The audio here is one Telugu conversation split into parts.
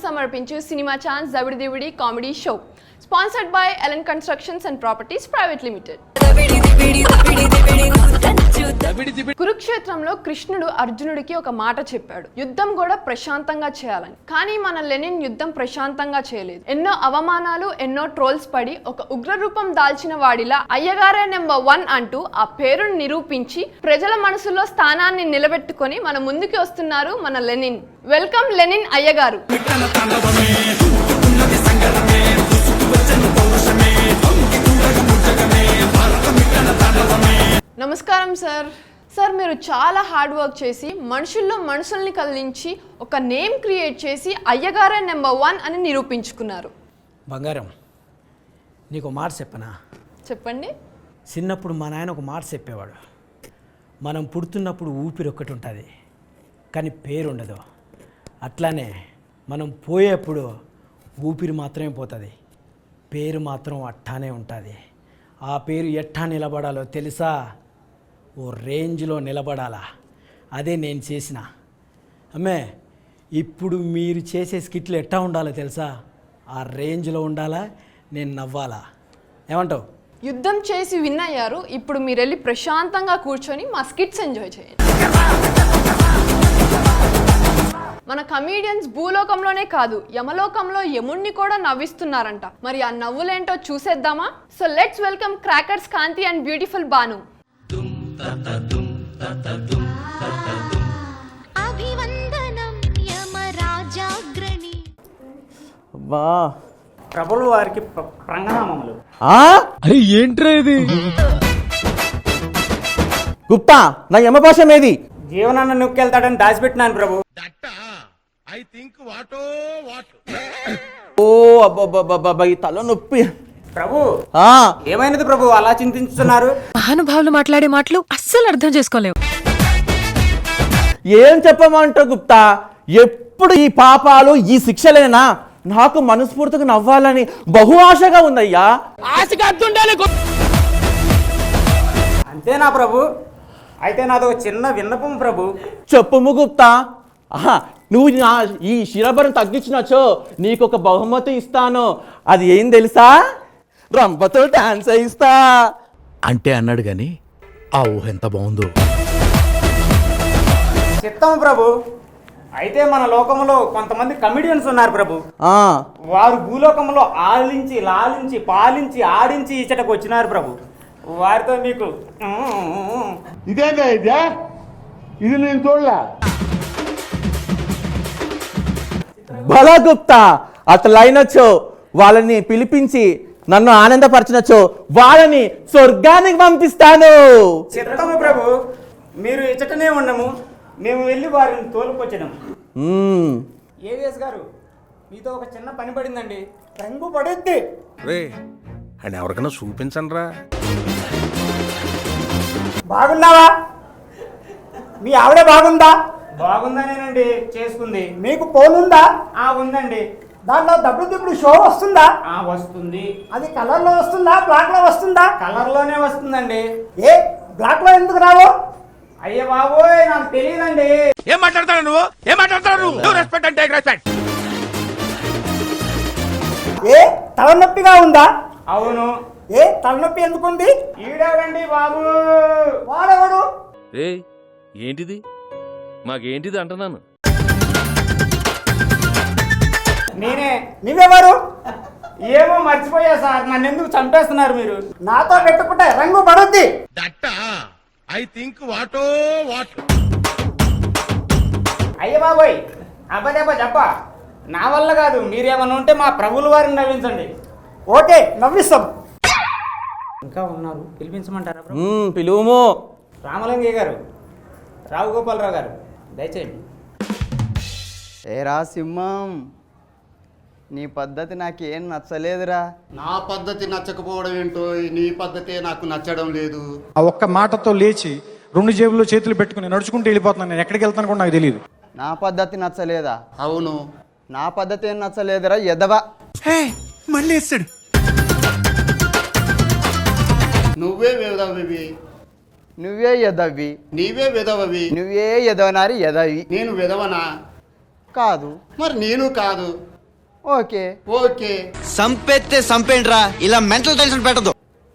సమర్పించు సినిమా ఛాన్స్ దవిడి comedy show sponsored by Elan constructions and properties private limited. కురుక్షేత్రంలో కృష్ణుడు అర్జునుడికి ఒక మాట చెప్పాడు, యుద్ధం కూడా ప్రశాంతంగా చేయాలని. కానీ మన లెనిన్ యుద్ధం ప్రశాంతంగా చేయలేదు. ఎన్నో అవమానాలు, ఎన్నో ట్రోల్స్ పడి ఒక ఉగ్ర రూపం దాల్చిన వాడిలా అయ్యగారే నెంబర్ 1 అంటూ ఆ పేరును నిరూపించి ప్రజల మనసులో స్థానాన్ని నిలబెట్టుకొని మన ముందుకి వస్తున్నారు మన లెనిన్. వెల్కమ్ లెనిన్ అయ్యగారు. నమస్కారం సార్. సార్, మీరు చాలా హార్డ్ వర్క్ చేసి మనుషుల్లో మనుషుల్ని కదిలించి ఒక నేమ్ క్రియేట్ చేసి అయ్యగారే నెంబర్ 1 అని నిరూపించుకున్నారు. బంగారం, నీకు మాట చెప్పనా? చెప్పండి. చిన్నప్పుడు మా నాయన ఒక మాట చెప్పేవాడు, మనం పుడుతున్నప్పుడు ఊపిరి ఒక్కటి ఉంటుంది కానీ పేరు ఉండదు. అట్లానే మనం పోయేప్పుడు ఊపిరి మాత్రమే పోతుంది, పేరు మాత్రం అట్టానే ఉంటుంది. ఆ పేరు ఎట్టా నిలబడాలో తెలుసా? ఓ రేంజ్లో నిలబడాలా. అదే నేను చేసిన. అమ్మే, ఇప్పుడు మీరు చేసే స్కిట్లు ఎట్టా ఉండాలో తెలుసా? ఆ రేంజ్లో ఉండాలా, నేను నవ్వాలా. ఏమంటావు? యుద్ధం చేసి విన్ అయ్యారు, ఇప్పుడు మీరు వెళ్ళి ప్రశాంతంగా కూర్చొని మా స్కిట్స్ ఎంజాయ్ చేయండి. మన కమీడియన్స్ భూలోకంలోనే కాదు యమలోకంలో యముణ్ణి కూడా నవ్విస్తున్నారంట. మరి ఆ నవ్వులేంటో చూసేద్దామా? So let's welcome crackers Kanthi and beautiful Banu. ప్రభుల వారికి ప్రణామములు. అరే ఏంట్రా ఇది? గుప్తా, నా యమ భాష ఏది? జీవనాన్ని నొక్కెళ్తాడని దాచిపెట్టినాను ప్రభు. ఓ అబ్బబ్బబ్బబ్బ, ఈ తల నొప్పి. ప్రభు, ఏమైనది ప్రభు అలా చింతిస్తున్నారు? మహానుభావులు మాట్లాడే మాటలు అస్సలు అర్థం చేసుకోలేవు. ఏం చెప్పమంటావు గుప్తా? ఎప్పుడు ఈ పాపాలు, ఈ శిక్షలేనా? నాకు మనస్ఫూర్తిగా నవ్వాలని బహు ఆశగా ఉందయ్యా. అంతేనా ప్రభు? అయితే నాదో చిన్న విన్నపం ప్రభు. చెప్పుము గుప్తా. నువ్వు ఈ శిరభరం తగ్గించినచో నీకు ఒక బహుమతి ఇస్తాను. అది ఏం తెలుసా? రంపతో డాన్స్ అయిస్తా అంటే అన్నాడు గాని ఆ ఊహ ఎంత బాగుందో. చిత్తం ప్రభు. అయితే మన లోకంలో కొంతమంది కమిడియన్స్ ఉన్నారు ప్రభు. వారు భూలోకంలో ఆలించి లాలించి పాలించి ఆడించి ఇచ్చటకు వచ్చినారు ప్రభు. వారితో మీకు ఇదేందా ఇది నేను చూడలే. భలా గుప్తా, అట్లయినచో వాళ్ళని పిలిపించి నన్ను ఆనందపరచినచో వాళ్ళని స్వర్గానికి పంపిస్తాను. చిత్తము ప్రభు. మీరు ఇచ్చటనే ఉండము, మేము వెళ్ళి వారిని తోలుకొచ్చినాము. ఏవిఎస్ గారు, మీతో ఒక చిన్న పని పడిందండి. రంగు పడుద్ది. అని ఎవరికైనా చూపించండి రా. బాగున్నావా? మీ ఆవిడ బాగుందా? బాగుందనేనండి చేసుకుంది. మీకు ఫోన్ ఉందా? ఉందండి. దాంట్లో దప్పుడు షో వస్తుందా? వస్తుంది. అది కలర్ లో వస్తుందా, బ్లాక్ లో వస్తుందా? కలర్ లోనే వస్తుందండి. ఏ బ్లాక్ లో ఎందుకు రావు? అయ్యే బాబోయ్, నాకు తెలియదండి. ఏం మాట్లాడతాడు నువ్వు? ఏం మాట్లాడతాడు నువ్వు? రెస్పెక్ట్ అంటే రెస్పెక్ట్. ఏ తలనొప్పిగా ఉందా? అవును. ఏ తలనొప్పి ఎందుకుంది? ఈడేవండి బాబు. వాడెవడు? ఏంటిది? మాకేంటిది అంటున్నాను. నేనే. నువ్వెవరు? ఏమో మర్చిపోయా సార్. నన్ను ఎందుకు చంపేస్తున్నారు మీరు? నాతో పెట్టుకుంటే రంగు పడుద్ది. అయ్య బాబోయ్, అబ్బదేబ్బా చెప్ప. నా వల్ల కాదు. మీరేమన్నా ఉంటే మా ప్రభుల వారిని నవ్వించండి. ఓకే, నవ్విస్తాం. ఇంకా ఉన్నారు, పిలిపించమంటారా? పిలువుము. రామలింగయ్య గారు, రావు గోపాలరావు గారు, దయచేయండి. ఏరా సింహం, నీ పద్ధతి నాకేం నచ్చలేదురా. నా పద్ధతి నచ్చకపోవడం ఏంటో, నీ పద్ధతే నాకు నచ్చడం లేదు. ఆ ఒక్క మాటతో లేచి 2 జేబుల్లో చేతులు పెట్టుకుని నడుచుకుంటూ వెళ్ళిపోతున్నాను. నేను ఎక్కడికి వెళ్తాను కూడా నాకు తెలియదు. నా పద్ధతి నచ్చలేదా? అవును. నా పద్ధతి ఏం నచ్చలేదురా ఎదవా. మళ్ళీ వేస్తాడు. నువ్వే విధవవి. నువ్వే ఎదవి. నీవే విధవవి. నువ్వే ఎదవనారి ఎదవి. నేను విధవనా? కాదు. మరి నేను కాదు. ఓకే. ఓకే. సంపెత్తే సంపేండ్రా, ఇలా మెంటల్ టెన్షన్ పెట్టదు.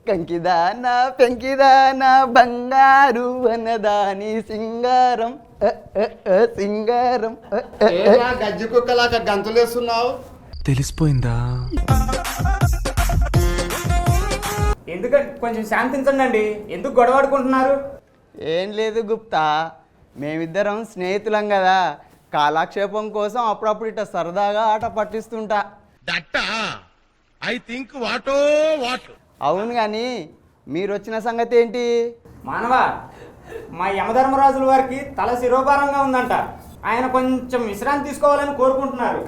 కంకిదానా పెంకిదానా బంగారు అన్నదాని సింగారం సింగారం ఏరా గజ్జి కుక్కలాగా గంతులేస్తున్నావు? తెలిసిపోయిందా? ఎందుకంటే కొంచెం శాంతించండి అండి, ఎందుకు గొడవాడుకుంటున్నారు? ఏం లేదు గుప్తా, మేమిద్దరం స్నేహితులం కదా, కాలక్షేపం కోసం అప్పుడప్పుడు ఇట్లా సరదాగా ఆట పట్టిస్తుంటా. అవును కానీ మీరు వచ్చిన సంగతి ఏంటి? మానవా, మా యమధర్మరాజుల వారికి తల శిరోభారంగా ఉందంట. ఆయన కొంచెం విశ్రాంతి తీసుకోవాలని కోరుకుంటున్నారు.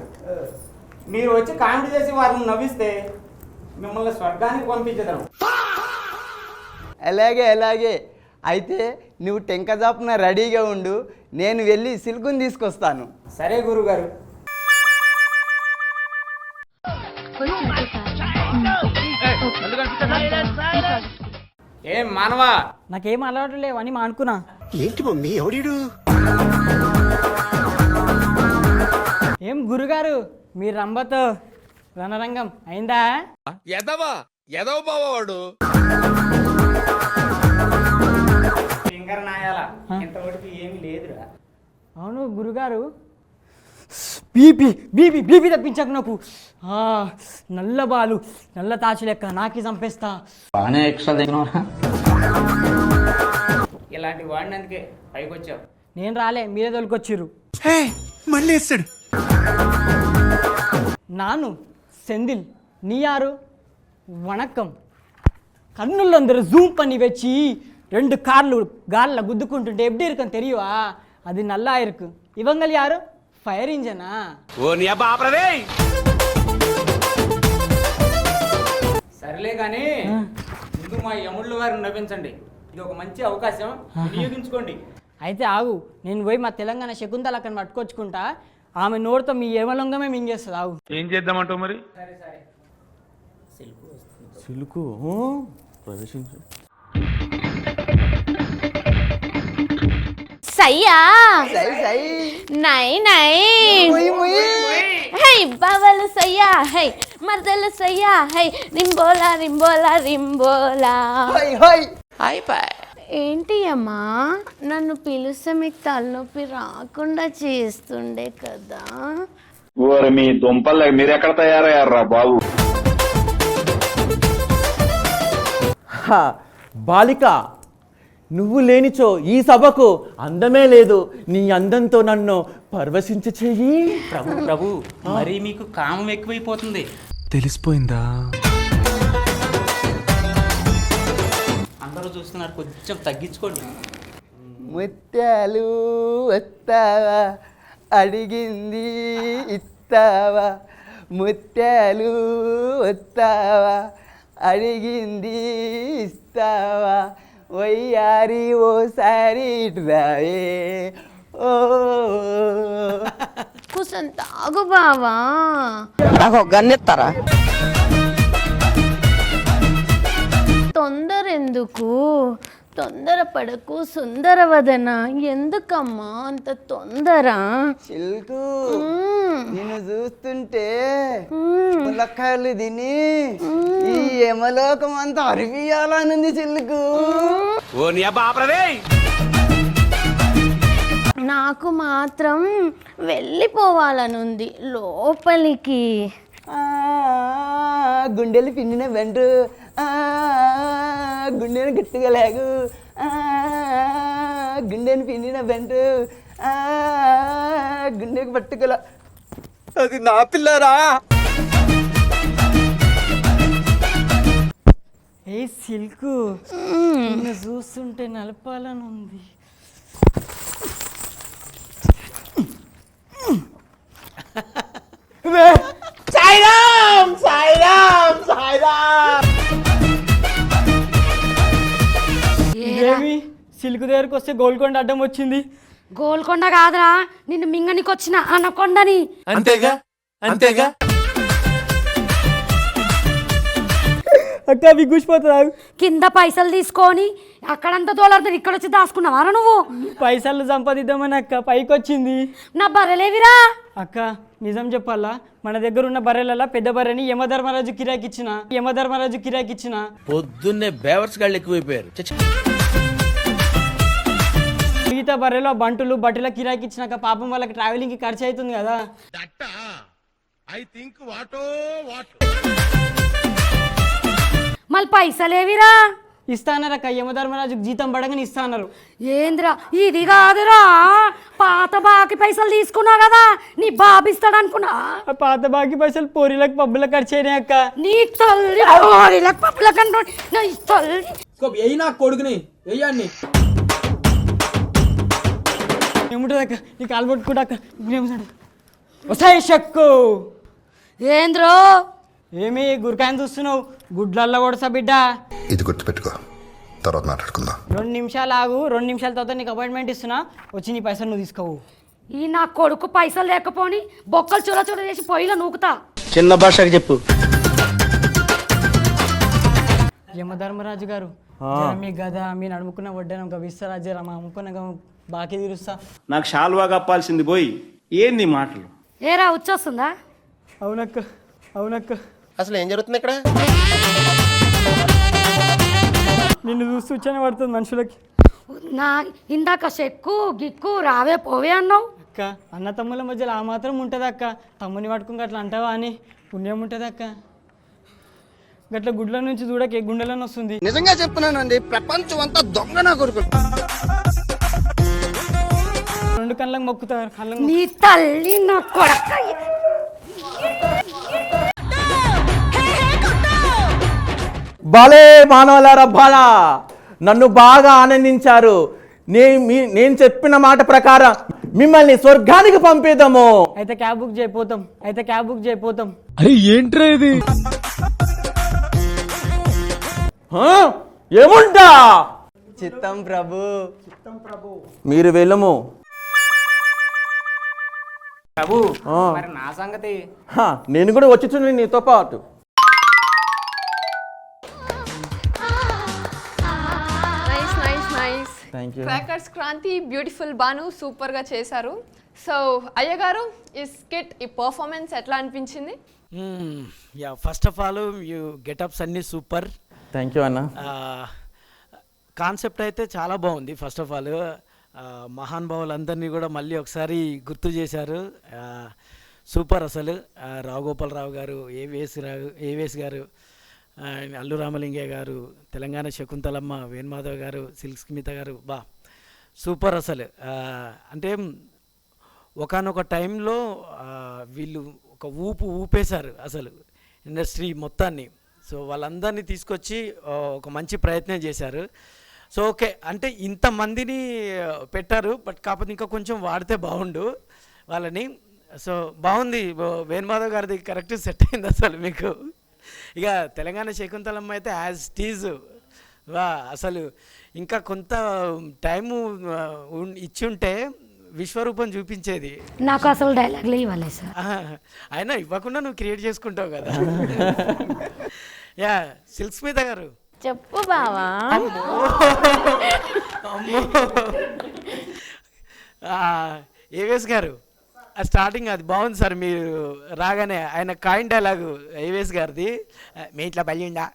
మీరు వచ్చి కామెడీ చేసి వారిని నవ్విస్తే మిమ్మల్ని స్వర్గానికి పంపించదాం. అలాగే అలాగే, అయితే నువ్వు టెంకజాపున రెడీగా ఉండు, నేను వెళ్ళి సిల్కుని తీసుకొస్తాను. సరే గురుగారు. ఏం మానవా, నాకేం అలవాటు లేవు అని మా అనుకున్నా. ఏంటి మమ్మీ ఎవడీడు? ఏం గురుగారు, మీ రంభతో రణరంగం అయిందా? ఎదవ బావాడు. ఫింగర్ నాయాల ఇంతవరకు ఏమీ లేదురా. అవును గురుగారు, బీపీ బీపీ బీపీ తప్పించకు నాకు. నల్ల బాలు నల్ల తాచు లెక్క నాకి చంపేస్తా. ఇలాంటి వాడిని అందుకే పైకి వచ్చావు. నేను రాలే, మీరే తోలుకొచ్చిర్రు. మళ్ళీ వేస్తాడు. నాను సెందిల్ నీ యారు వణక్కం. కన్నులందరూ జూమ్ పని వచ్చి 2 కార్లు గాల్ల గుద్దుకుంటుంటే ఎప్పుడు ఇరుకని తెలియవా? అది నల్లా ఇరుకు. ఇవ్వంగల్ యారు ఫైర్ ఇంజనా? సరేలే కానీ ముందు మా యముళ్ళ వారిని నవ్వించండి. ఇది ఒక మంచి అవకాశం, వినియోగించుకోండి. అయితే ఆగు, నేను పోయి మా తెలంగాణ శకుంతల అక్కడ పట్టుకొచ్చుకుంటా. ఆమె నోటితో మీ ఏమలంగమే మింగేస్తుంది. ఆగు. ఏం చేద్దామంటావు మరి? సిలుకు ప్రవేశించు. సయ్యా నై నై హై బావలు సయ్యా హై మర్దలు సయ్యా హై రింబోలా రింబోలా రింబోలా. ఏంటి అమ్మా, నన్ను పిలిస్తే మీకు తలనొప్పి రాకుండా చేస్తుండే కదా. మీ దుంపలు మీరెక్కడ తయారయ్యారా బాబు? బాలిక, నువ్వు లేనిచో ఈ సభకు అందమే లేదు. నీ అందంతో నన్ను పరవశించ చెయ్యి. ప్రభు ప్రభు, మరి మీకు కామం ఎక్కువైపోతుంది. తెలిసిపోయిందా? అందరూ చూస్తున్నారు, కొంచెం తగ్గించుకోండి. ముత్యాలు వస్తావా, అడిగింది ఇస్తావా? ముత్యాలు వస్తావా, అడిగింది ఇస్తావా? వయ్యారి ఓసారి రావే. ఓ కూసం తాగు బావా. నాకు గన్నెత్తారా? తొందర ఎందుకు, తొందర పడకు సుందరవదన. ఎందుకమ్మా అంత తొందర? చిల్కు, నిన్ను చూస్తుంటే ములక్కాయలు తిని ఈ యమలోకం అంతా అరిపియాలనుంది చిల్కు. నాకు మాత్రం వెళ్ళిపోవాలనుంది లోపలికి. గుండెలు పిండిన వెంటు, గుండెను గట్టిగా లేగు, గుండెను పిండిన వెంటు, గుండెకు పట్టుకోలే. అది నా పిల్లరా. ఏ సిల్కు, నిన్ను చూస్తుంటే నలపాలని ఉంది. సాయిరామ్ సాయిరామ్ సాయిరామ్. ఏమి సిల్కు దగ్గరకు వస్తే గోల్కొండ అడ్డం వచ్చింది? గోల్కొండ కాదురా, నిన్ను మింగనికి వచ్చిన అనకొండని. అంతేగా అంతేగా. అక్క అవి కూసిపోతుంది. కింద పైసలు తీసుకొని అక్కడంతా తోలాడుతుంది, ఇక్కడ వచ్చి దాచుకున్నావారా నువ్వు? పైసలు సంపాదిద్దామని అక్క పైకి వచ్చింది. నా బర్రెలేవిరా? అక్క నిజం చెప్పాలా, మన దగ్గర ఉన్న బర్రెలలో పెద్ద బర్రెని యమధర్మరాజు కిరాకిచ్చిన. పొద్దున్నే బేవర్స్ గాళ్ళు ఎక్కువైపోయారు. మిగతా బర్రెలో బంటులు బట్టల కిరాకిచ్చినాక పాపం వాళ్ళకి ట్రావెలింగ్కి ఖర్చు అవుతుంది కదా. మళ్ళీ పైసలేవిరా? ఇస్తానరక్క, యమధర్మరాజుకి జీతం పడగానే ఇస్తానరు. ఏంద్రా ఇది కాదురా, పాత బాకి పైసలు తీసుకున్నావు కదా, నీ బాబు ఇస్తాడు అనుకున్నా. ఆ పాత బాకి పైసలు పోరీలకు పబ్బులకు ఖర్చు అయినాయి అక్క. నీ తల్లి పోరీలకు పబ్బులకు అంటూ నా తల్లి నా కొడుకుని వెయ్యాన్ని ఏముంటుంది అక్క, నీ కాలు పట్టుకుంటా అక్క. వస్తాయి షక్కు. ఏంద్రో ఏమి గురికాయని చూస్తున్నావు, గుడ్లల్లో కొడసా బిడ్డ. ఇది గుర్తుపెట్టుకో, తర్వాత మాట్లాడుకుందాం. 2 నిమిషాలు ఆగు, 2 నిమిషాల తర్వాత నీకు అపాయింట్మెంట్ ఇస్తున్నా, వచ్చి నీ పైసలు నువ్వు తీసుకోవు. ఈ నా కొడుకు పైసలు లేకపోని బొక్కలు చూడ చేసి పొయ్యిలో నూకుతా. చిన్న భాషకి చెప్పు. యమధర్మరాజు గారు, మీ గద మీ నడుముకున్న వడ్డాను గవిస్తారా, జర మా అమ్ముకున్న బాకీ తీరుస్తా. నాకు షాల్వా కప్పాల్సింది పోయి ఏంది మాటలు? ఏరా వచ్చేస్తుందా? అవునక్క. అసలు ఏం జరుగుతుంది ఇక్కడ? నిన్ను చూస్తూ వచ్చానే పడుతుంది మనుషులకి. నా ఇందాక చెక్కు గిక్కు రావే పోవే అన్నావు. అక్క అన్న తమ్ముల మధ్యలో ఆ మాత్రం ఉంటుంది అక్క. తమ్ముని పట్టుకుని అట్లా అంటావా అని పుణ్యం ఉంటుంది అక్క. గట్ల గుడ్ల నుంచి చూడకే గుండెలను వస్తుంది. నిజంగా చెప్తున్నానండి, ప్రపంచం అంతా దొంగ నా కొడుకు. 2 కళ్ళకు మొక్కుతారు. నీ తల్లి నా కొడక. భలే మానవులారా బాలా, నన్ను బాగా ఆనందించారు. నేను చెప్పిన మాట ప్రకారం మిమ్మల్ని స్వర్గానికి పంపిద్దాము. అయితే క్యాబ్ బుక్ చేయపోతాం. అరే ఏంట్రా ఇది? ఏముంటా చిత్తం ప్రభు. మీరు వెళ్ళము. మరి నా సంగతి? నేను కూడా వచ్చి నీతో పాటు. Nice. Crackers Kranthi, beautiful Banu, super గా చేశారు. సో అయ్యగారు, ఈ స్కిట్, ఈ పర్ఫార్మెన్స్ ఎట్లా అనిపించింది? First of all you getups అన్నీ సూపర్. థ్యాంక్ యూ అన్న. కాన్సెప్ట్ అయితే చాలా బాగుంది. ఫస్ట్ ఆఫ్ ఆల్ మహానుభావులందరినీ కూడా మళ్ళీ ఒకసారి గుర్తు చేశారు. సూపర్ అసలు. రావుగోపాలరావు గారు, ఏవిఎస్ గారు, అల్లు రామలింగయ్య గారు, తెలంగాణ శకుంతలమ్మ, వేణుమాధవ్ గారు, సిల్క్ స్మిత గారు, సూపర్ అసలు. అంటే ఒకానొక టైంలో వీళ్ళు ఒక ఊపేశారు అసలు ఇండస్ట్రీ మొత్తాన్ని. సో వాళ్ళందరినీ తీసుకొచ్చి ఒక మంచి ప్రయత్నం చేశారు. సో ఓకే, అంటే ఇంతమందిని పెట్టారు, బట్ కాకపోతే ఇంకా కొంచెం వాడితే బాగుండు వాళ్ళని. సో బాగుంది. వేణుమాధవ్ గారిది కరెక్ట్ సెట్ అయింది అసలు మీకు. ఇక తెలంగాణ శకుంతలమ్మ అయితే యాజ్ టీజ్ అసలు ఇంకా కొంత టైము ఇచ్చి ఉంటే విశ్వరూపం చూపించేది. నాకు అసలు డైలాగ్లే ఇవ్వాలి సార్. అయినా ఇవ్వకుండా నువ్వు క్రియేట్ చేసుకుంటావు కదా. యా, సిల్క్ స్మిత గారు చెప్పు బావా. ఏవిఎస్ గారు, స్టార్టింగ్ అది బాగుంది సార్. మీరు రాగానే ఆయన కాయిన్ డైలాగు ఏవిఎస్ గారిది, మీ ఇట్లా బలిండా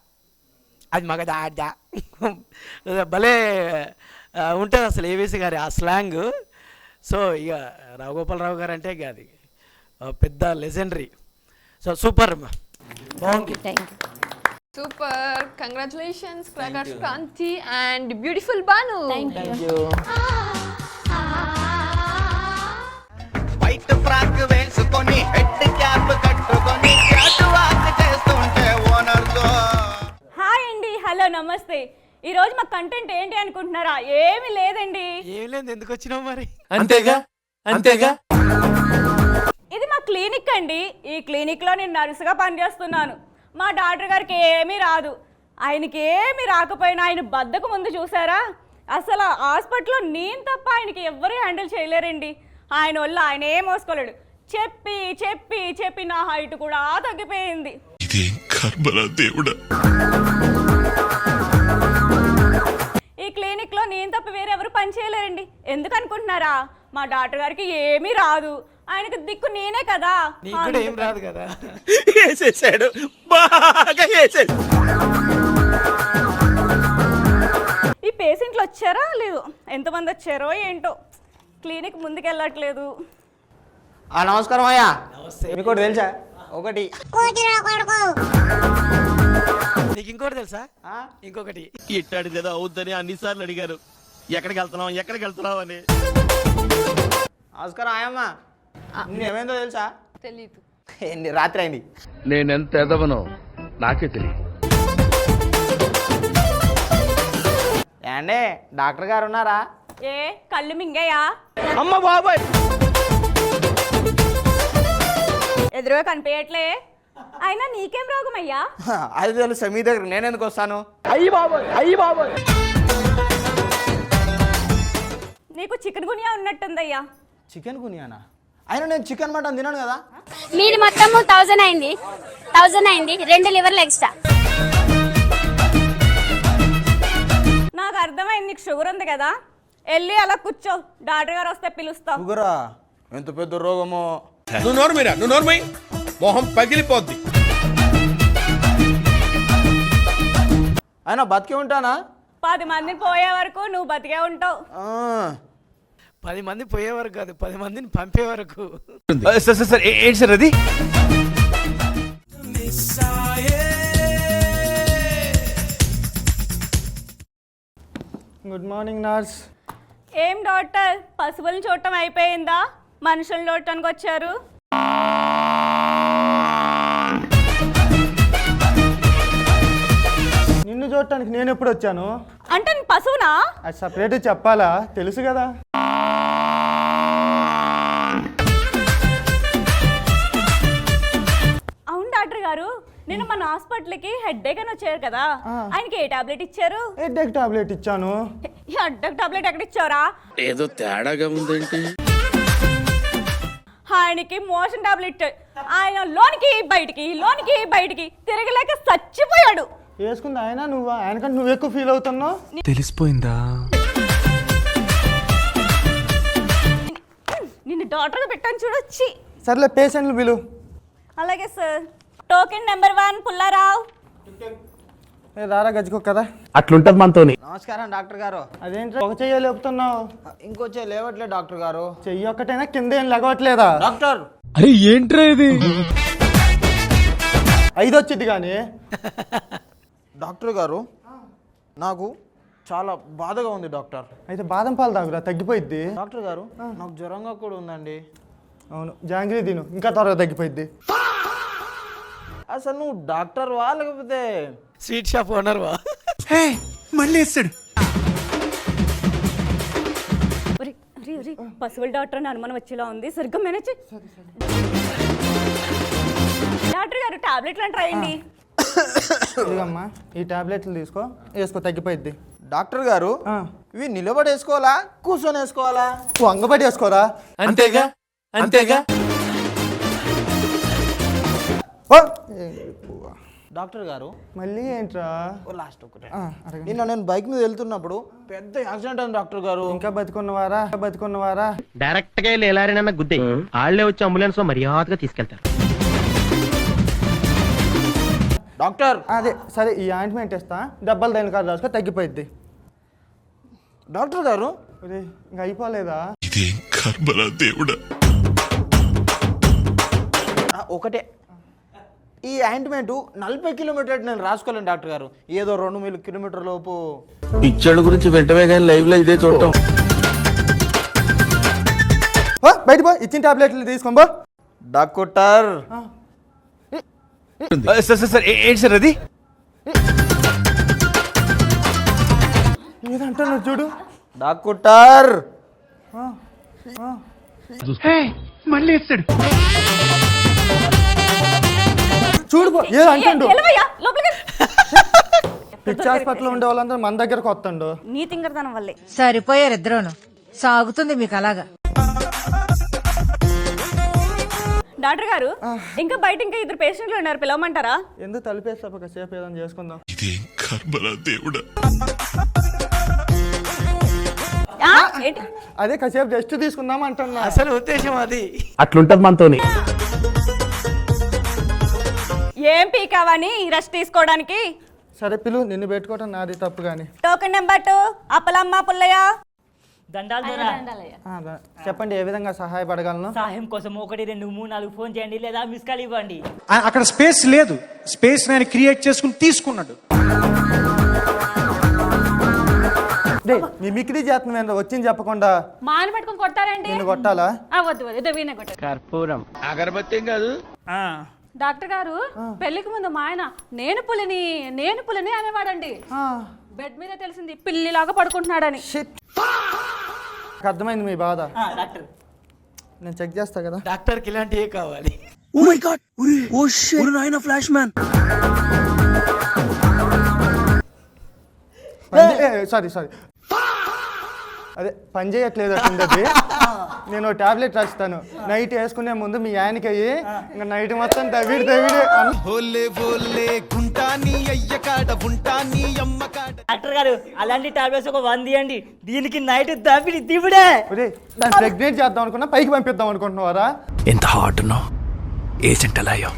అది మగదా ఆడ్డా, భలే ఉంటుంది అసలు ఏవిఎస్ గారి ఆ స్లాంగ్. సో ఇక రావుగోపాలరావు గారు అంటే ఇక అది పెద్ద లెజెండరీ. సో సూపర్, బాగుంది. Super, congratulations crackers Kranthi and beautiful Banu. White frock వేసుకొని హెడ్ క్యాప్ కట్టుకొని క్యాట్ చేస్తుంటే ఓనర్తో. హాయ్ అండి, హలో, నమస్తే. ఈ రోజు మా కంటెంట్ ఏంటి అనుకుంటున్నారా? ఏమీ లేదండి. ఏమి లేదు, ఎందుకు వచ్చినావు మరి? అంతేగా. ఇది మా క్లినిక్ అండి. ఈ క్లినిక్ లో నేను నర్సుగా పనిచేస్తున్నాను. మా డాక్టర్ గారికి ఏమీ రాదు. ఆయనకి ఏమీ రాకపోయినా ఆయన బద్దకు ముందు చూసారా, అసలు హాస్పిటల్లో నేను తప్ప ఆయనకి ఎవ్వరూ హ్యాండిల్ చేయలేరండి. ఆయన వల్ల ఆయన ఏం మోసుకోలేడు. చెప్పి చెప్పి చెప్పి నా హైట్ కూడా తగ్గిపోయింది. ఇది ఈ క్లినిక్లో నేను తప్ప వేరెవరు పని చేయలేరండి. ఎందుకు అనుకుంటున్నారా? మా డాక్టర్ గారికి ఏమీ రాదు. ఆయనకు దిక్కు నేనే కదా. ఏం రాదు కదా. వేసేసాడు, బాగా వేసేసాడు. ఈ పేషెంట్లు వచ్చారా లేదు, ఎంతమంది వచ్చారో ఏంటో, క్లినిక్ ముందుకెళ్ళట్లేదు. నమస్కారం అయ్యా. మీకు ఒకటి తెలుసా? ఒకటి నీకు ఇంకోటి తెలుసా? ఇంకొకటి. ఇట్టాడు కదా అవుద్దని అన్నిసార్లు అడిగారు, ఎక్కడికి వెళ్తున్నావు అని. నమస్కారం ఆయమ్మ. ఏమైందో తెలుసా? తెలీదు. రాత్రి అయింది. నేనెంత ఎదవనో నాకే తెలియదు. ఏండే డాక్టర్ గారు ఉన్నారా? ఏ కళ్ళు మింగయ్యా? అమ్మ బాబాయ్, ఎదురుగా కనిపించట్లే. అయినా నీకేం రోగం అయ్యా? అది తెలుసా మీ దగ్గర, నేను ఎందుకు వస్తాను? అయ్యి బాబాయ్. నీకు చికెన్ గునియా ఉన్నట్టుందయ్యా. చికెన్ గునియానా? అయినా నేను చికెన్ మటన్ తినాను కదా. మీది మొత్తం 1000 అయింది. 2 లివర్లు ఎక్స్ట్రా. నాకు అర్థమైంది, నీకు షుగర్ ఉంది కదా. వెళ్ళి అలా కూర్చో, డాక్టర్ గారు వస్తే పిలుస్తావు. షుగరా? ఎంత పెద్ద రోగమో. నువ్వు నోర్మై మొహం పగిలిపోద్ది. అయినా బతికే ఉంటానా? 10 మందిని పోయే వరకు నువ్వు బతికే ఉంటావు. 10 మంది పోయే వరకు కాదు, 10 మందిని పంపే వరకు. సార్ ఏంటి సార్ అది? Good morning nurse. ఏం డాక్టర్, పశువులను చూడటం అయిపోయిందా? మనుషులను చూడటానికి వచ్చారు. నిన్ను చూడటానికి నేను ఎప్పుడు వచ్చాను? అంటే నీ పశువునా? అది సపరేట్ చెప్పాలా? తెలుసు కదా. అవును డాక్టర్ గారు, నేను మన హాస్పిటల్కి హెడ్ఏక్ అని వచ్చారు కదా, ఆయనకి ఏ టాబ్లెట్ ఇచ్చారు? హెడ్ఏక్ టాబ్లెట్ ఇచ్చాను. హెడ్ఏక్ టాబ్లెట్ ఎక్కడ ఇచ్చారా? ఏదో తేడాగా ఉందేంటి? ఆయనకి మోషన్ టాబ్లెట్. ఆయన లోనికి బయటికి తిరగలేక చచ్చిపోయాడు. వేసుకుంది ఆయన నువ్వా? ఆయనకంటే నువ్వు ఎక్కువ ఫీల్ అవుతున్నావు. తెలిసిపోయిందా? నిన్ను డాక్టర్గా పెట్టాను చూడొచ్చి. సర్లే పేషెంట్లు పిలు. అలాగే సార్. Token number 1 Pullarao. రారా గజ్జుకో కదా. అట్లుంటది మనతోని. నమస్కారం డాక్టర్ గారు. అదేంటి ఒక చెయ్యి లేపుతున్నావు? ఇంకో చెయ్యి లేవట్లేదు డాక్టర్ గారు. చెయ్యి ఒక్కటైనా కింద ఏం లగవట్లేదా? డాక్టర్ అరే ఏంట్రా ఇది? 5 వచ్చింది కానీ. డాక్టర్ గారు నాకు చాలా బాధగా ఉంది డాక్టర్. అయితే బాదం పాలు తాగురా, తగ్గిపోయిద్ది. డాక్టర్ గారు నాకు జ్వరంగా కూడా ఉందండి. అవును, జాంగ్రీ తిను, ఇంకా త్వరగా తగ్గిపోయిద్ది. అసలు నువ్వు డాక్టర్ వా లేకపోతే స్వీట్ షాప్ ఓనర్ వా? మళ్ళీ వేస్తాడు. పశువుల డాక్టర్ అని అనుమానం వచ్చేలా ఉంది, సరిగ్గా మేనేజ్. డాక్టర్ గారు టాబ్లెట్లు అంటే రాయండి. ఇదిగమ్మా, ఈ టాబ్లెట్లు తీసుకో, వేసుకో, తగ్గిపోయిద్ది. డాక్టర్ గారు ఇవి నిలబడి వేసుకోవాలా కూర్చొని వేసుకోవాలా? వంగబడి వేసుకోరా. అంతేగా. డాక్టర్ గారు మళ్ళీ ఏంట్రా? లాస్ట్ ఒకటే. నిన్న నేను బైక్ మీద వెళ్తున్నప్పుడు పెద్ద యాక్సిడెంట్ అయింది డాక్టర్ గారు. ఇంకా బతుకున్నవారా? డైరెక్ట్ గా వెళ్ళారనన్న గుద్దే వాళ్ళే వచ్చి అంబులెన్స్ లో మర్యాదగా తీసుకెళ్తారు. డాక్టర్ అదే సరే, ఈ ఆయింట్మెంట్ ఇస్తా, డబ్బాలు దైన కాదు రాసుకో, తగ్గిపోయిద్ది. డాక్టర్ గారు ఇంకా అయిపోలేదా? ఒకటే ఈ ఆయింట్మెంట్ 40 కిలోమీటర్ నేను రాసుకోలేను డాక్టర్ గారు. ఏదో 2 కిలోమీటర్ లోపు. పిచ్చోళ్ళ గురించి వెంటనే కానీ లైవ్ లో ఇదే చూడటం. బయట పో, ఇచ్చిన టాబ్లెట్లు తీసుకోబో. డాక్టర్ సార్ ఏంటి సార్ అది? ఏదంటున్నావు చూడు. డాక్టర్ మళ్ళీ వేస్తాడు. చూడు ఏదంటాడు. ఎలవయ్యా, లోపలికి. పిచ్చి హాస్పిటల్లో ఉండే వాళ్ళందరూ మన దగ్గరకు వస్తుండు. నీ తింగరదనం వల్లే. సరిపోయారు ఇద్దరును. సాగుతుంది మీకు అలాగా. డాక్టర్ గారు ఇంకా బయట ఇంకా ఇద్దరు పేషెంట్లు ఉన్నారు, పిలవమంటారా? ఎందుకు తలిపేస్తా కాసేపు ఏదైనా చేసుకుందాం. ఏంటి? అదే కాసేపు రెస్ట్ తీసుకుందాం అంటున్నా. అసలు ఉద్దేశం అది. అట్లుంటది మనతోని. ఏం పీకావని రెస్ట్ తీసుకోవడానికి? సరే పిలు, నిన్ను పెట్టుకోవటం నాది తప్పు కానీ. Token number 2 Appalamma Pullayya. చెప్పండి, ఏ విధంగా సహాయపడగలను? సహాయం కోసం 1 2 3 4 ఫోన్ చేయండి లేదా మిస్ కాల్ ఇవ్వండి. అక్కడ స్పేస్ లేదు, స్పేస్ నేను క్రియేట్ చేసుకుని తీసుకున్నాడు. మీ మిక్రీ చేస్తున్నా వచ్చింది చెప్పకుండా మాని పెట్టుకుని కొడతారండి. నిన్ను కొట్టాలా? వద్దు వద్దు, ఇదో వీణే కొట్టారు. కర్పూరం అగరబత్తి కాదు. డాక్టర్ గారు పెళ్లికి ముందు మా ఆయన నేను పులిని అనేవాడండి. బెడ్ మీద తెలిసింది పిల్లిలాగా పడుకుంటున్నాడని. అర్థమైంది మీ బాధ. నేను చెక్ చేస్తా కదా. డాక్టర్కి ఇలాంటివే కావాలి. Oh my god, oh shit, నాయనా ఫ్లాష్ మ్యాన్. సారీ అదే పని చేయట్లేదు అట్లుంది. నేను టాబ్లెట్ రాస్తాను, నైట్ వేసుకునే ముందు మీ ఆయనకి అయ్యి ఇంకా నైట్ మొత్తం దవిడి డాక్టర్ గారు అలాంటి టాబ్లెట్స్ ఒక 100 ఇవ్వండి, దీనికి నైట్ దబ్బిడి దివిడే. ప్రెగ్నెంట్ చేద్దాం అనుకున్నా, పైకి పంపిద్దాం అనుకుంటున్నావారా? ఎంత హాట్ ఉన్నావు, ఏజెంట్ ఎలా అయ్యో.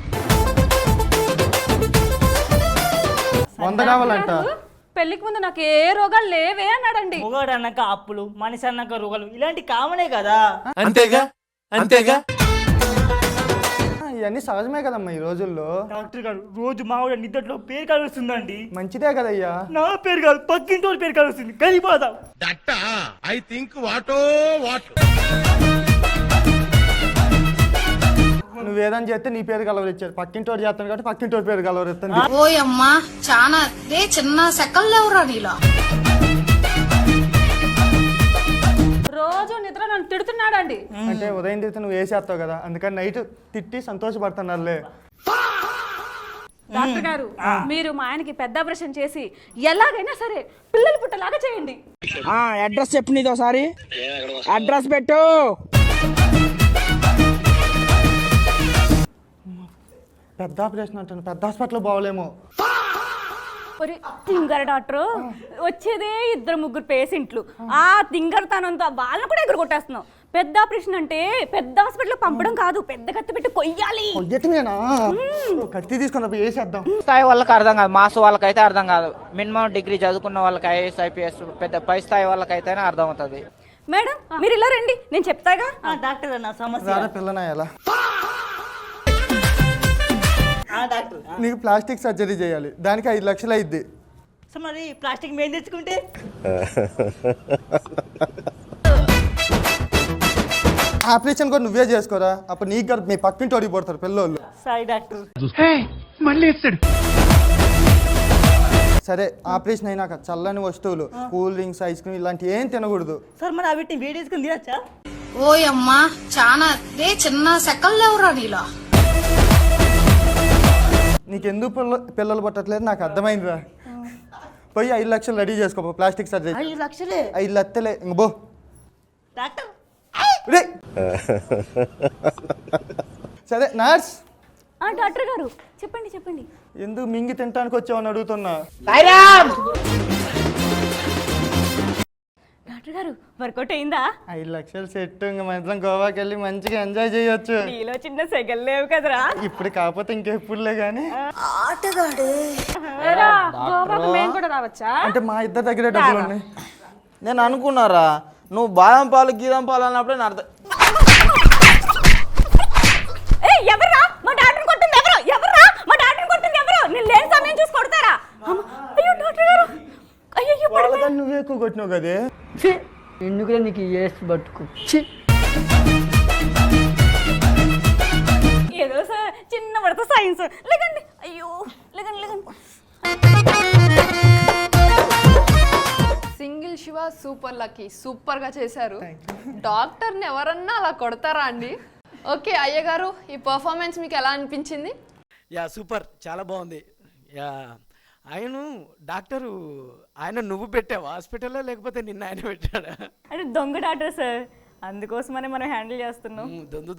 100 కావాలంట. పెళ్లికి ముందు నాకు ఏ రోగాలు లేవే అన్నాడండి. మొగాడు అన్నాక అప్పులు, మనిషి అన్నాక రోగాలు, ఇలాంటి కామనే కదా. అంతేగా. ఇవన్నీ సహజమే కదమ్మా ఈ రోజుల్లో. డాక్టర్ గారు రోజు మావిడ నిద్దట్లో పేరు కలుస్తుందండి. మంచిదే కదయ్యా. నా పేరు కాదు, పక్కింటి పేరు కలుస్తుంది, కలిపోదాం. I think what or what. నువ్వేదని చేస్తే నీ పేరు కలవరిచ్చారు, పక్కింటోడు చేస్తాను కాబట్టి పక్కింటోడి పేరు కలవరిస్తాను. ఓయమ్మా చాలా చిన్న సెకల్ లేవురా నీలా. రోజు నిద్ర నన్ను తిడుతున్నాడండి. అంటే ఉదయం తిడితే నువ్వు వేసేస్తావు కదా, అందుకని నైట్ తిట్టి సంతోషపడుతున్నారులే. డాక్టర్ గారు మీరు మా ఆయనకి పెద్ద ఆపరేషన్ చేసి ఎలాగైనా సరే పిల్లలు పుట్టలాగా చేయండి. అడ్రస్ చెప్పు, నీది ఒకసారి అడ్రస్ పెట్టు. పెద్ద ఆపరేషన్ అంటాను, పెద్ద హాస్పిటల్ బాగోలేమో. తింగర డాక్టర్ వచ్చేదే 2 3 పేషెంట్లు, ఆ తింగరతనంతో వాళ్ళని కూడా ఎగురు కొట్టేస్తున్నావు. పెద్ద ఆపరేషన్ అంటే పెద్ద హాస్పిటల్ పంపడం కాదు, పెద్ద కత్తి పెట్టి కొయ్యాలి. కత్తి తీసుకున్న వేసేద్దాం. స్థాయి వాళ్ళకి అర్థం కాదు, మాస్ వాళ్ళకైతే అర్థం కాదు. మినిమం డిగ్రీ చదువుకున్న వాళ్ళకి ఐఏఎస్ ఐపీఎస్ పెద్ద పై స్థాయి వాళ్ళకైతేనే అర్థం అవుతుంది. మేడం మీరు ఇలా రండి, నేను చెప్తాగా. డాక్టర్ అన్న సమస్య పిల్లనా ఎలా నీకు ప్లాస్టిక్ సర్జరీ చేయాలి, దానికి 5 లక్షలు అయింది. మరి ప్లాస్టిక్ మేము తెచ్చుకుంటే ఆపరేషన్ కూడా నువ్వే చేసుకోరా, అప్పుడు నీకు మీ పక్కింటి ఓడికి పడతారు పిల్లోళ్ళు. Sorry doctor. సరే ఆపరేషన్ అయినాక చల్లని వస్తువులు, కూల్ డ్రింక్స్, ఐస్ క్రీమ్ ఇలాంటివి ఏం తినకూడదు. సార్ మరి వీటిని వేడేసుకుని తినచ్చా? ఓయమ్మా చాలా చిన్న సెకల్ లేవురా నీలా. నీకెందుకు పిల్లలు పట్టట్లేదు నాకు అర్థమైందిరా. పోయి 5 లక్షలు రెడీ చేసుకో, ప్లాస్టిక్ సర్జరీ. 5 లక్షలే? 5 లక్షలే ఇంక బో. డాక్టర్ సరే నర్స్. డాక్టర్ గారు చెప్పండి. ఎందుకు మింగి తినడానికి వచ్చావని అడుగుతున్నా. డాక్టర్ గారు వర్కౌట్ అయిందా? 5 లక్షలు సెట్, ఇంక మంత్రం గోవాకి వెళ్ళి మంచిగా ఎంజాయ్ చేయొచ్చు. నీలో చిన్న సెగల్ లేవు కదరా. ఇప్పుడు కాకపోతే ఇంకెప్పుడులే గానీ. మేము కూడా రావచ్చా? అంటే మా ఇద్దరి దగ్గరే డబ్బులు ఉన్నాయి. నేను అనుకున్నారా నువ్వు బాదం పాలు గీదం పాలు అన్నప్పుడే నా అర్థం. ఎవరా మా డాక్టర్ కొట్టింది? ఎవరా మా డాక్టర్ కొట్టింది? ఎవరు? నేను లేని సమయం చూసి కొడతారా? అయ్యో డాక్టర్ గారు, అయ్యో నువ్వే ఎక్కువ కొట్టినావు కదే. ఎందుకు నీకు ఏసు బతుకు. ఏదో సార్ చిన్న పడతా సైన్స్. లేకండి, అయ్యో లేకండి. Single Shiva super lucky, super గా చేశారు. డాక్టర్ని ఎవరన్నా అలా కొడతారా అండి? ఓకే అయ్యగారు, ఈ పర్ఫార్మెన్స్ మీకు ఎలా అనిపించింది? యా సూపర్, చాలా బాగుంది. యా డాక్టరు ఆయన నువ్వు పెట్టావా హాస్పిటల్లో, లేకపోతే నిన్న ఆయన పెట్టాడా? అంటే దొంగ డాక్టర్ సార్, అందుకోసమనే మనం హ్యాండిల్ చేస్తున్నాం.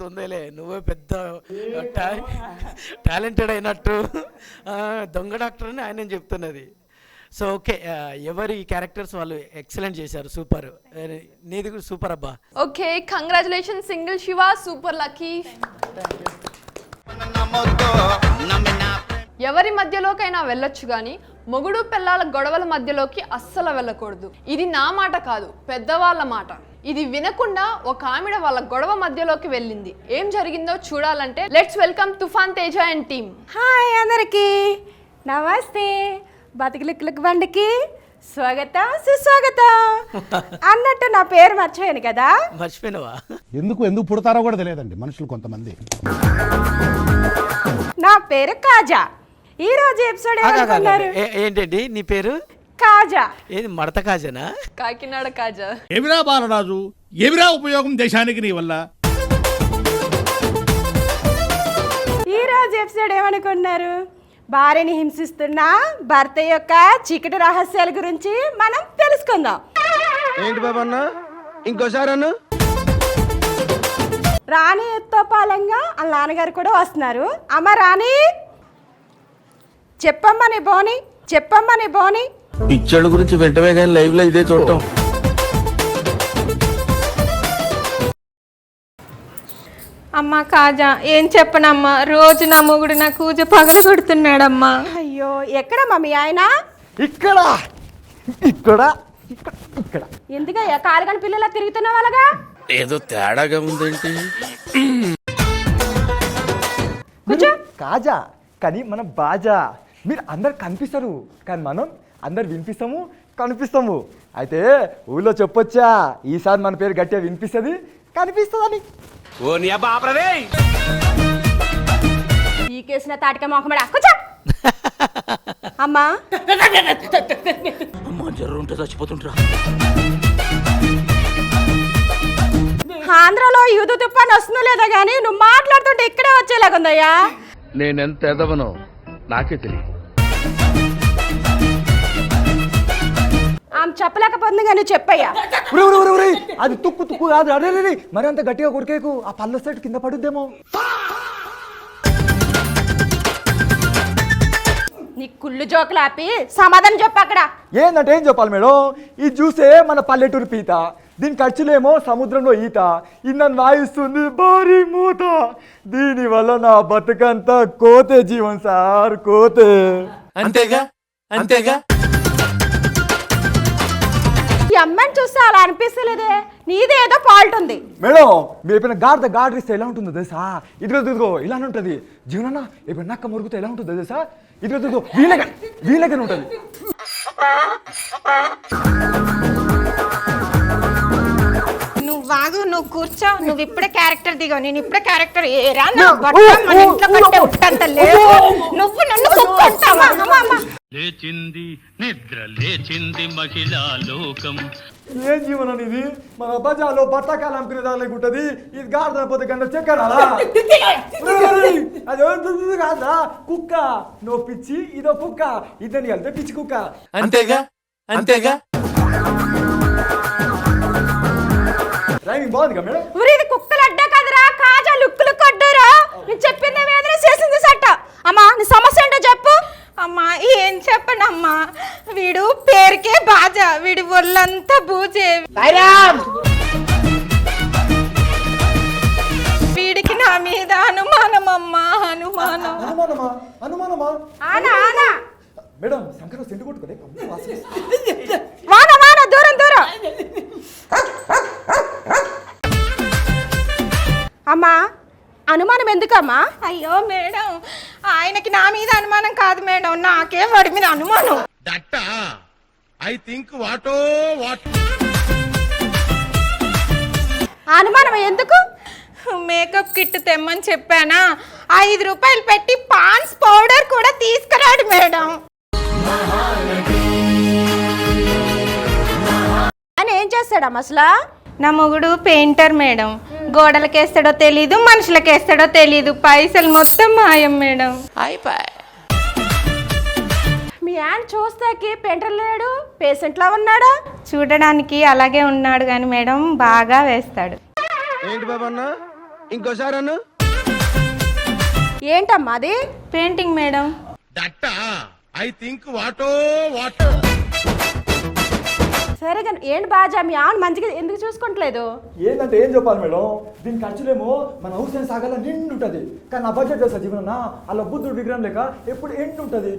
దొందేలే నువ్వే పెద్ద టాలెంటెడ్ అయినట్టు దొంగ డాక్టర్ అని ఆయన చెప్తున్నది. సో ఓకే, ఎవరి క్యారెక్టర్స్ వాళ్ళు ఎక్సలెంట్ చేశారు, సూపర్. నీది కూడా సూపర్ అబ్బా. Okay, congratulation single Shiva, super lucky. ఎవరి మధ్యలోకైనా వెళ్ళొచ్చు కానీ మొగుడు పిల్లల గొడవల మధ్యలోకి అస్సలు వెళ్ళకూడదు. ఇది నా మాట కాదు, పెద్దవాళ్ళ మాట. ఇది వినకుండా ఒక ఆవిడ వాళ్ళ గొడవ మధ్యలోకి వెళ్ళింది. ఏం జరిగిందో చూడాలంటే లెట్స్ వెల్కమ్ తుఫాన్ తేజ అండ్ టీమ్. హాయ్ అందరికి నమస్తే. బతికిలిక్కులకు బండికి స్వాగతం సుస్వాగతం. అన్నట్టు నా పేరు మర్చిపోయాను కదా. మర్చిపోయినవా? ఎందుకు పుడతారో కూడా తెలియదండి మనుషులు కొంతమంది. నా పేరు కాజా. ఈ రోజు ఎపిసోడ్ ఏమనుకున్నారు? ఏంటండి నీ పేరు? కాజా. ఏది మడత కాజానా? కాకినాడ కాజా. ఏమిరా బాలరాజు, ఏమిరా ఉపయోగం దేశానికి నీ వల్ల? ఈ రోజు ఎపిసోడ్ ఏమనుకున్నారు? భార్యని హింసిస్తున్న భర్త యొక్క చీకటి రహస్యాల గురించి మనం తెలుసుకుందాం. ఏంటి బాబన్న, ఇంకోసారి అన్న. రాణి ఎత్తో పాలంగా వాళ్ళ నాన్నగారు కూడా వస్తున్నారు. అమ్మ రాణి, చెప్పమ్మా నీ బోని. పిచ్చోళ్ళ గురించి వెంటనే కానీ లైవ్ లో ఇదే చూడటం. అమ్మా కాజా, ఏం చెప్పనమ్మా, రోజు నా మొగుడు నా కూజ పగల కొడుతున్నాడమ్మా. అయ్యో, ఎక్కడమ్మా మీ ఆయన? ఇక్కడ ఇక్కడ ఇక్కడ ఎందుకయ్యా కాలుగని పిల్లలా తిరుగుతున్న వాళ్ళగా? ఏదో తేడాగా ఉందేంటి? కాజా కానీ మనం బాజా. మీరు అందరు కనిపిస్తారు కానీ మనం అందరు వినిపిస్తాము, కనిపిస్తాము. అయితే ఊళ్ళో చెప్పొచ్చా, ఈసారి మన పేరు గట్టిగా వినిపిస్తుంది, కనిపిస్తుందని. ఈ కేసిన తాటిక మొహమ్మడా కూర్చో. అమ్మా జర్రుంటే చచ్చిపోతుంటా. ఆంధ్రలో యూదు తుఫాన్ వస్తుందో లేదో గానీ నువ్వు మాట్లాడుతుంటే ఇక్కడే వచ్చేలాగుందయ్యా. నేనెంత ఎదవనో నాకే తెలియదు. ఆమె చెప్పలేకపోతుంది కానీ చెప్పయ్యా. అది తుక్కు కాదు. అరే మరి అంత గట్టిగా కొరికేకు, ఆ పళ్ళ సెట్ కింద పడుద్దేమో. నీ కుళ్ళు జోకులు ఆపి సమాధానం చెప్పు. అక్కడ ఏందంటే ఏం చెప్పాలి మేడం? ఈ జ్యూసే మన పల్లెటూరు పీత, దీని ఖర్చులేమో సముద్రంలో ఈత, ఇందని వాయిస్తుంది భారీ మూత. దీనివల్ల నా బతుకంతా కోతే జీవన్ సార్, కోతే. అంతేగా. ఈ అమ్మాయిని చూస్తే అలా అనిపిస్తలేదే, నీదేదో ఫాల్ట్ ఉంది. మేడం మీరు ఎప్పుడైనా గాడ్ ఇస్తే ఎలా ఉంటుందో తెలుసా? ఇదిగో ఇలానే ఉంటుంది. జీవనన్నా ఎప్పుడైనా నక్క మురుగుతో ఎలా ఉంటుందో తెలుసా? ఇదిగో వీళ్ళగానే ఉంటుంది. నువ్వు వాగు, నువ్వు కూర్చో, నువ్వు ఇప్పుడే క్యారెక్టర్ దిగావు. నేను ఇప్పుడే క్యారెక్టర్ నువ్వు నన్ను కుక్కుంటావా? లేచింది నిద్ర లేచింది మహిళా లోకం. ఏం జీవనం ఇది? మన బజార్లో బట్టకాలు అమ్ముకునే దానికి ఉంటుంది. ఇది గాడిద పోతే గంట చెక్కరాలా? అది కాదా కుక్క? నో పిచ్చి, ఇదో కుక్క. ఇద్దరిని కలిపితే పిచ్చి కుక్క. అంతేగా. రైమింగ్ బాగుంది మేడం. ఇది కుక్కలు అడ్డా కదరా, కాజా లుక్కులు కొడ్డరా. నేను చెప్పింది వేదన చేసింది సట్ట. అమ్మా నీ సమస్య ఏంటో చెప్పు. అమ్మా ఏం చెప్పనమ్మా, వీడు పేరుకే బాజా, వీడి ఒళ్ళంతా బూజే. వీడికి నా మీద అనుమానమమ్మా, అనుమానమా? ఆనా మేడం శంకర్ సెంటు కొట్టుకోలే. వాన దూరం. అమ్మా అనుమానం ఎందుకమ్మా? అయ్యో మేడం, ఆయనకి నా మీద అనుమానం కాదు మేడం, నాకే వాడి మీద అనుమానం. I think what or what. అనుమానం ఎందుకు? మేకప్ కిట్ తెమ్మని చెప్పానా, 5 రూపాయలు పెట్టి పాన్స్ పౌడర్ కూడా తీసుకురాడు మేడం. అని ఏం చేస్తాడమ్మా అసలు? నా మొగుడు పెయింటర్ మేడం, గోడలకేస్తాడో తెలీదు, మనుషులకేస్తాడో తెలీదు, పైసలు మొత్తం మాయం మేడం. మీ ఆయన చూస్తాకి పెయింటర్ లేడు, పేషెంట్ లా ఉన్నాడా? చూడడానికి అలాగే ఉన్నాడు కానీ మేడం బాగా వేస్తాడు. ఏంటి బాబు అన్న ఇంకోసారి అన్న ఏంటమ్మా అది? Painting madam. That I think what or what. సరే కానీ ఏంటి బాజా మీ ఆవును మంచిగా ఎందుకు చూసుకుంటలేదు? ఏంటంటే ఏం చెప్పాలి మేడం, దీని ఖర్చులేమో మన హౌస్ సాగల నిండు ఉంటుంది, కానీ నా బడ్జెట్ తెలుసా జీవన అలా బుద్ధుడు విగ్రహం లేక ఎప్పుడు ఎండు ఉంటుంది.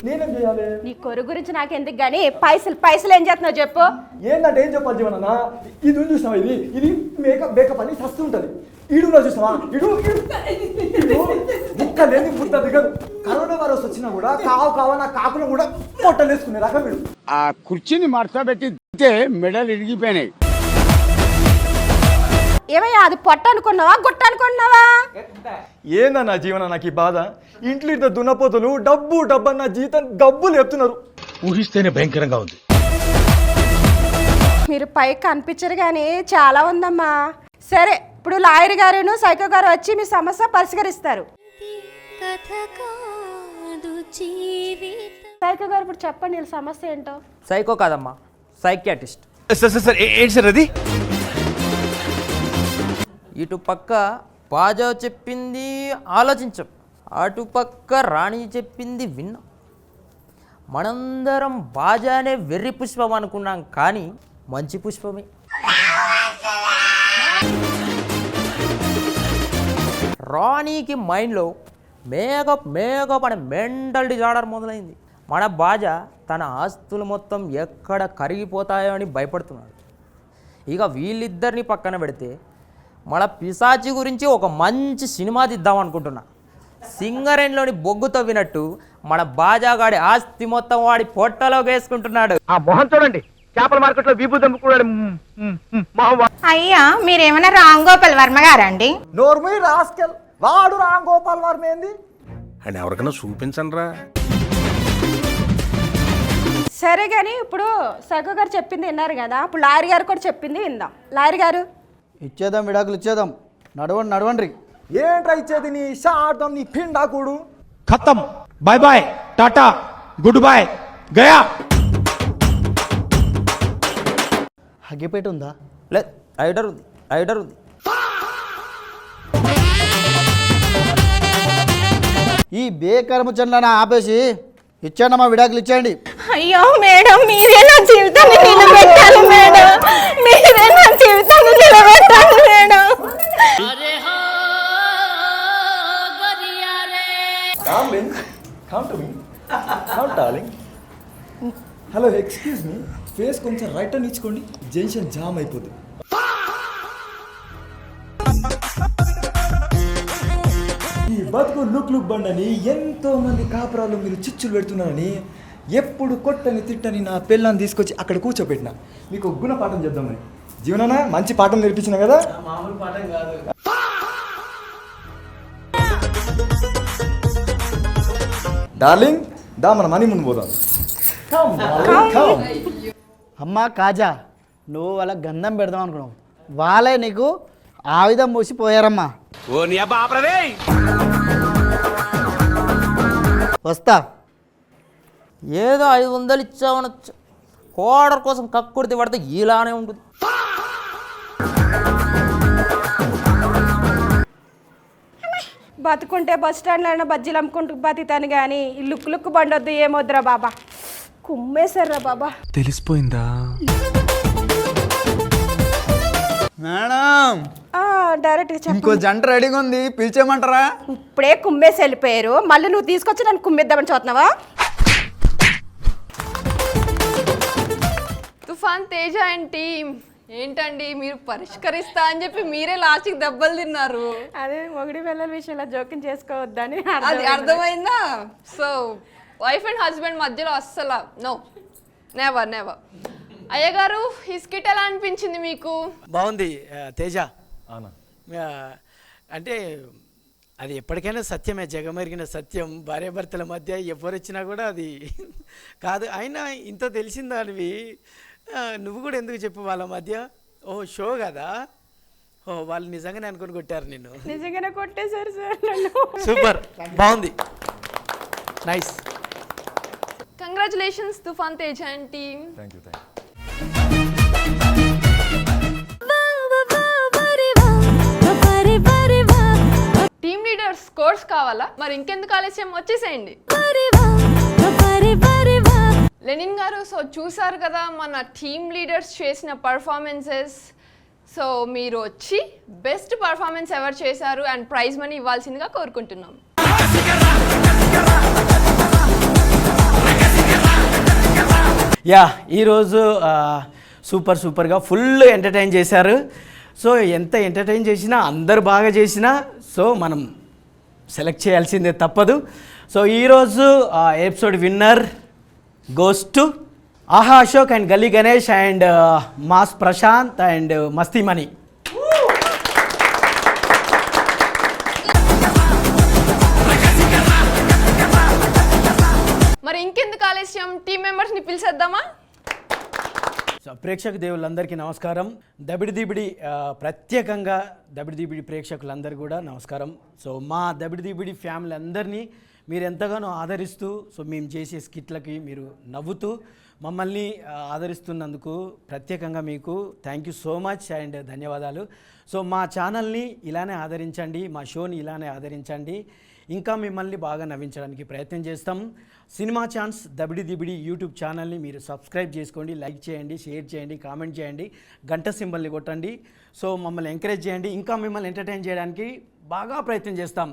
నేనేం చేయాలి? నీ కొరు గురించి నాకు ఎందుకు గానీ పైసలు ఏం చేస్తున్నావు చెప్పు. ఏంటంటే ఏం చెప్పాలి జీవన, ఇది చూసినావా, ఇది మేకప్ బేకప్ అని సస్తు ఉంటుంది. ఇడులో చూసినావా, ఇడు ముక్క లేని బుద్ధ దిగదు. కరోనా వైరస్ వచ్చినా కూడా కావు నా కాకులు కూడా పొట్టలు వేసుకునే రకం వీడు. ఆ కుర్చీని మడతబెట్టి మెడలు ఇరిగిపోయినాయి. ఏమయ్యా అది పొట్ట అనుకున్నావా గుట్ట అనుకున్నావా? ఏందన్నా జీవన నాకు ఈ బాధ. ఇంట్లో ఇద్దరు దున్నపోతులు డబ్బు అన్న జీతం గబ్బులు చెప్తున్నారు. ఊహిస్తేనే భయంకరంగా ఉంది. మీరు పైకి కనిపించరు కానీ చాలా ఉందమ్మా. సరే ఇప్పుడు లాయర్ గారును సైకో గారు వచ్చి మీ సమస్య పరిష్కరిస్తారు. సైకో గారు ఇప్పుడు చెప్పండి వీళ్ళ సమస్య ఏంటో. సైకో కాదమ్మా, సైకియాట్రిస్ట్. సార్ ఏంటి సార్ అది? ఇటు పక్క బాజా చెప్పింది ఆలోచించం, అటుపక్క రాణి చెప్పింది విన్నాం. మనందరం బాజానే వెర్రి పుష్పం అనుకున్నాం, కానీ మంచి పుష్పమే. రాణికి మైండ్లో మేకప్ అనే మెంటల్ డిజార్డర్ మొదలైంది. మన బాజా తన ఆస్తులు మొత్తం ఎక్కడ కరిగిపోతాయో అని భయపడుతున్నాడు. ఇక వీళ్ళిద్దరిని పక్కన పెడితే మన పిశాచి గురించి ఒక మంచి సినిమా తీద్దాం అనుకుంటున్నా. సింగరేణిలోని బొగ్గు తవ్వినట్టు మన బాజాగాడి ఆస్తి మొత్తం వాడి పొట్టలోకి వేసుకుంటున్నాడు. ఆ మొహం చూడండి, చేపల మార్కెట్లో విభూతి అమ్ముకున్నాడు. అయ్యా మీరేమైనా రామ్ గోపాల్ వర్మ గారండి? నోర్మీ రాస్కెల్, వాడు రామ్ గోపాల్ వర్మ ఏంది? అని ఎవరికైనా చూపించండి రా. సరే కానీ ఇప్పుడు సైకో గారు చెప్పింది విన్నారు కదా, ఇప్పుడు లాయర్ గారు కూడా చెప్పింది విందాం. లాయర్ గారు ఇచ్చేద్దాం, విడాకులు ఇచ్చేద్దాం. నడవండి. ఏంట్రా ఇచ్చేది? నీ షార్దం నీ పిండాకుడు. ఖతం, బాయ్ బాయ్, టాటా, గుడ్ బాయ్, గయా. హగ్గిపేట ఉందా? లేదు, ఐడర్ ఉంది. ఈ బేకరము చెండ్లను ఆపేసి ఇచ్చేయండి అమ్మా, విడాకులు ఇచ్చేయండి. అయ్యో మేడం మీరే నా జీవితాన్ని నిలబెట్టాలి మేడం, మీరే నా జీవితాన్ని నిలబెట్టాలి madam. Hello excuse me, face కొంచెం రైట్ అని ఇచ్చుకోండి, జంక్షన్ జామ్ అయిపోతుంది. ఈ బతుకు లుక్ బండని ఎంతో మంది కాపురాలు మీరు చిచ్చులు పెడుతున్నారని ఎప్పుడు కొట్టని తిట్టని నా పిల్లని తీసుకొచ్చి అక్కడ కూర్చోబెట్టిన మీకు ఒక గుణపాఠం చెప్దామని. జీవనానా మంచి పాఠం నేర్పించిన కదా. మామూలు పాఠం కాదు. డార్లింగ్ దా మన మనీ ముందు పోదాం. అమ్మా కాజా, నువ్వు వాళ్ళ గంధం పెడదాం అనుకున్నావు, వాళ్ళే నీకు ఆయుధం మూసి పోయారమ్మా. ఓ నీ అబ్బా ఆపరదే. వస్తా. ఏదో 500 ఇచ్చామనొచ్చు, కోడర్ కోసం కక్కుడితే పడితే ఇలానే ఉంటుంది. బతుకుంటే బస్ స్టాండ్లో అయినా బజ్జీలు అమ్ముకుంటూ బతితాను కానీ ఈ లుక్ బండొద్దు, ఏమొద్దురా బాబా, కుమ్మేశారా బాబా. తెలిసిపోయిందా మేడం? డైరెక్ట్గా ఇంకో జంట రెడీగా ఉంది, పిలిచేయమంటారా? ఇప్పుడే కుమ్మేసి వెళ్ళిపోయారు, మళ్ళీ నువ్వు తీసుకొచ్చి నన్ను కుమ్మేద్దామని చూస్తున్నావా? తుఫాన్ తేజ అండ్ టీమ్ ఏంటండి మీరు పరిష్కరిస్తా అని చెప్పి మీరే లాస్ట్కి దెబ్బలు తిన్నారు. అదే మొగుడి పిల్లల విషయంలో జోక్యం చేసుకోవద్దని అది అర్థమైందా? సో వైఫ్ అండ్ హస్బెండ్ మధ్యలో అస్సలు నో, నెవర్. అయ్యగారు ఈ స్కిట్ ఎలా అనిపించింది మీకు? బాగుంది తేజ. అంటే అది ఎప్పటికైనా సత్యమే, జగమెరిగిన సత్యం. భార్యాభర్తల మధ్య ఎవరు వచ్చినా కూడా అది కాదు. అయినా ఇంత తెలిసిందానివి నువ్వు కూడా ఎందుకు చెప్పు వాళ్ళ మధ్య? ఓ షో కదా, ఓ వాళ్ళు నిజంగానే అనుకుని కొట్టారు నిన్ను. నిజంగానే కొట్టేశారు సార్. సూపర్, బాగుంది, నైస్. కంగ్రాచులేషన్స్ తుఫాన్ Teja and team. Thank you. Course కావాలా? మరి ఇంకెందుకు ఆలస్యం, వచ్చేసేయండి. లెనిన్ గారు, సో చూసారు కదా మన టీమ్ లీడర్స్ చేసిన పర్ఫార్మెన్సెస్. సో మీరు వచ్చి బెస్ట్ పర్ఫార్మెన్స్ ఎవరు చేశారు అండ్ ప్రైజ్ మనీ ఇవ్వాల్సిందిగా కోరుకుంటున్నాం. యా, ఈరోజు సూపర్గా ఫుల్ ఎంటర్టైన్ చేశారు. సో ఎంత ఎంటర్టైన్ చేసినా, అందరు బాగా చేసినా, సో మనం సెలెక్ట్ చేయాల్సిందే, తప్పదు. సో ఈరోజు ఎపిసోడ్ విన్నర్ గోస్ టు ఆహా Ashok and Galli Ganesh and mass Prashanth and Masti money. మరి ఇంకెందుకు ఆలస్యం, టీమ్ మెంబర్స్ని పిలిచేద్దామా? సో ప్రేక్షక దేవుళ్ళందరికీ నమస్కారం. దబిడిదిబిడి ప్రత్యేకంగా దబిడిదిబిడి ప్రేక్షకులందరూ కూడా నమస్కారం. సో మా దబిడిదిబిడి ఫ్యామిలీ అందరినీ మీరు ఎంతగానో ఆదరిస్తూ, సో మేము చేసే స్కిట్లకి మీరు నవ్వుతూ మమ్మల్ని ఆదరిస్తున్నందుకు ప్రత్యేకంగా మీకు thank you so much and ధన్యవాదాలు. సో మా ఛానల్ని ఇలానే ఆదరించండి, మా షోని ఇలానే ఆదరించండి. ఇంకా మిమ్మల్ని బాగా నవ్వించడానికి ప్రయత్నం చేస్తాం. సినిమా ఛాన్స్ దబిడిదిబిడి యూట్యూబ్ ఛానల్ని మీరు సబ్స్క్రైబ్ చేసుకోండి, లైక్ చేయండి, షేర్ చేయండి, కామెంట్ చేయండి, గంట సింబల్ని కొట్టండి. సో మమ్మల్ని ఎంకరేజ్ చేయండి, ఇంకా మిమ్మల్ని ఎంటర్టైన్ చేయడానికి బాగా ప్రయత్నం చేస్తాం.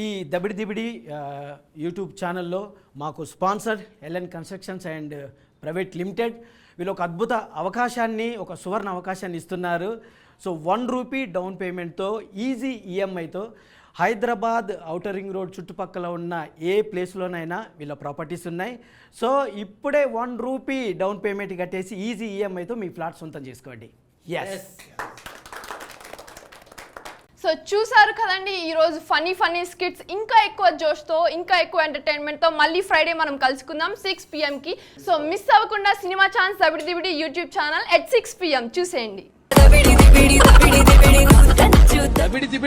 ఈ దబిడిదిబిడి యూట్యూబ్ ఛానల్లో మాకు sponsor LN constructions and private limited. వీళ్ళు ఒక అద్భుత అవకాశాన్ని, ఒక సువర్ణ అవకాశాన్ని ఇస్తున్నారు. సో 1 రూపీ డౌన్ పేమెంట్తో, ఈజీ ఈఎంఐతో హైదరాబాద్ ఔటర్ రింగ్ రోడ్ చుట్టుపక్కల ఉన్న ఏ ప్లేస్లోనైనా వీళ్ళ ప్రాపర్టీస్ ఉన్నాయి. సో ఇప్పుడే 1 రూపీ డౌన్ పేమెంట్ కట్టేసి ఈజీ ఈఎంఐతో మీ ఫ్లాట్ సొంతం చేసుకోండి. ఎస్. సో చూసారు కదండి ఈరోజు ఫన్నీ స్కిట్స్. ఇంకా ఎక్కువ జోష్తో, ఇంకా ఎక్కువ ఎంటర్టైన్మెంట్తో మళ్ళీ ఫ్రైడే మనం కలుసుకుందాం 6 PM. సో మిస్ అవ్వకుండా సినిమా ఛాన్స్ దబిడిదిబిడి యూట్యూబ్ ఛానల్ at 6 PM చూసేయండి.